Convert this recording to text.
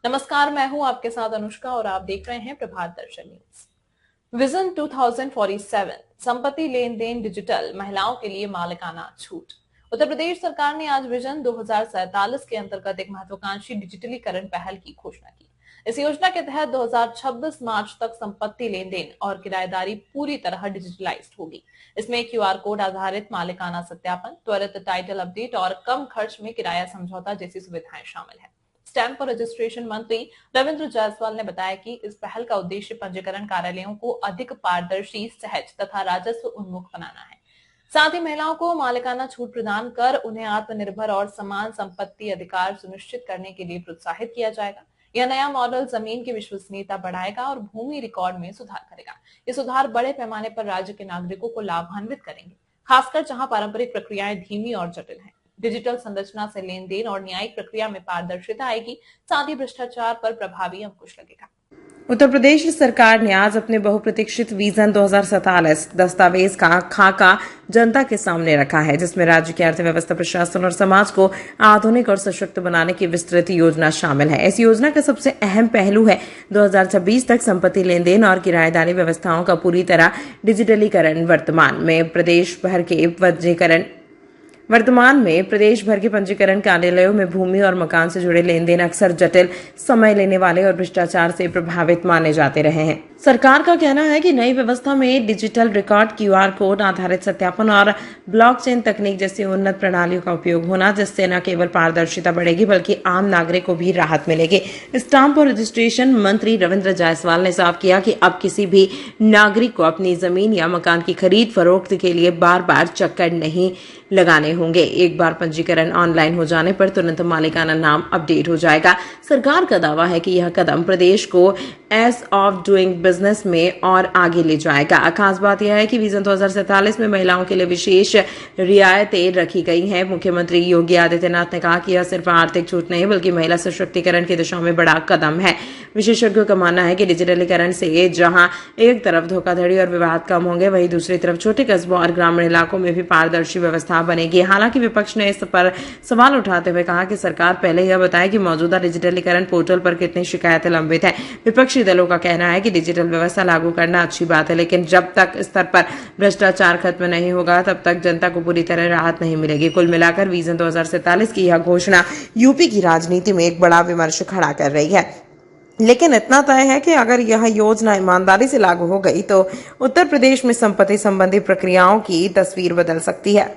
नमस्कार, मैं हूं आपके साथ अनुष्का और आप देख रहे हैं प्रभात दर्शन न्यूज। विजन 2047 संपत्ति लेन देन डिजिटल, महिलाओं के लिए मालिकाना छूट। उत्तर प्रदेश सरकार ने आज विजन 2047 के अंतर्गत एक महत्वाकांक्षी डिजिटलीकरण पहल की घोषणा की। इस योजना के तहत 2026 मार्च तक संपत्ति लेन देन और किराएदारी पूरी तरह डिजिटलाइज्ड होगी। इसमें QR कोड आधारित मालिकाना सत्यापन, त्वरित टाइटल अपडेट और कम खर्च में किराया समझौता जैसी सुविधाएं शामिल है। स्टैंप और रजिस्ट्रेशन मंत्री रविंद्र जायसवाल ने बताया कि इस पहल का उद्देश्य पंजीकरण कार्यालयों को अधिक पारदर्शी, सहज तथा राजस्व उन्मुख बनाना है। साथ ही महिलाओं को मालिकाना छूट प्रदान कर उन्हें आत्मनिर्भर और समान संपत्ति अधिकार सुनिश्चित करने के लिए प्रोत्साहित किया जाएगा। यह नया मॉडल जमीन की विश्वसनीयता बढ़ाएगा और भूमि रिकॉर्ड में सुधार करेगा। ये सुधार बड़े पैमाने पर राज्य के नागरिकों को लाभान्वित करेंगे, खासकर जहां पारंपरिक प्रक्रियाएं धीमी और जटिल हैं। डिजिटल संरचना से लेन देन और न्यायिक प्रक्रिया में पारदर्शिता आएगी, साथ ही भ्रष्टाचार पर प्रभावी अंकुश लगेगा। उत्तर प्रदेश सरकार ने आज अपने बहुप्रतीक्षित विजन 2047 दस्तावेज का खाका जनता के सामने रखा है, जिसमें राज्य की अर्थव्यवस्था, प्रशासन और समाज को आधुनिक और सशक्त बनाने की विस्तृत योजना शामिल है। इस योजना का सबसे अहम पहलू है 2026 तक संपत्ति लेन देन और किराएदारी व्यवस्थाओं का पूरी तरह डिजिटलीकरण। वर्तमान में प्रदेश भर के पंजीकरण कार्यालयों में भूमि और मकान से जुड़े लेन देन अक्सर जटिल, समय लेने वाले और भ्रष्टाचार से प्रभावित माने जाते रहे हैं। सरकार का कहना है कि नई व्यवस्था में डिजिटल रिकॉर्ड, QR कोड आधारित सत्यापन और ब्लॉकचेन तकनीक जैसी उन्नत प्रणालियों का उपयोग होना, जिससे न केवल पारदर्शिता बढ़ेगी बल्कि आम नागरिक को भी राहत मिलेगी। स्टाम्प और रजिस्ट्रेशन मंत्री रविंद्र जायसवाल ने साफ किया कि अब किसी भी नागरिक को अपनी जमीन या मकान की खरीद फरोख्त के लिए बार बार चक्कर नहीं लगाने होंगे। एक बार पंजीकरण ऑनलाइन हो जाने पर तुरंत मालिकाना नाम अपडेट हो जाएगा। सरकार का दावा है कि यह कदम प्रदेश को एज ऑफ डूइंग बिजनेस में और आगे ले जाएगा। खास बात यह है कि विजन 2047 में महिलाओं के लिए विशेष रियायतें रखी गई हैं। मुख्यमंत्री योगी आदित्यनाथ ने कहा कि यह सिर्फ आर्थिक छूट नहीं बल्कि महिला सशक्तिकरण की दिशा में बड़ा कदम है। विशेषज्ञों का मानना है कि डिजिटलीकरण से जहां एक तरफ धोखाधड़ी और विवाद कम होंगे, वहीं दूसरी तरफ छोटे कस्बों और ग्रामीण इलाकों में भी पारदर्शी व्यवस्था बनेगी। हालांकि विपक्ष ने इस पर सवाल उठाते हुए कहा कि सरकार पहले यह बताए कि मौजूदा डिजिटलीकरण पोर्टल पर कितनी शिकायतें लंबित हैं। विपक्षी दलों का कहना है कि डिजिटल व्यवस्था लागू करना अच्छी बात है, लेकिन जब तक स्तर पर भ्रष्टाचार खत्म नहीं होगा तब तक जनता को पूरी तरह राहत नहीं मिलेगी। कुल मिलाकर विजन 2047 की यह घोषणा यूपी की राजनीति में एक बड़ा विमर्श खड़ा कर रही है, लेकिन इतना तय है कि अगर यह योजना ईमानदारी से लागू हो गई तो उत्तर प्रदेश में संपत्ति संबंधी प्रक्रियाओं की तस्वीर बदल सकती है।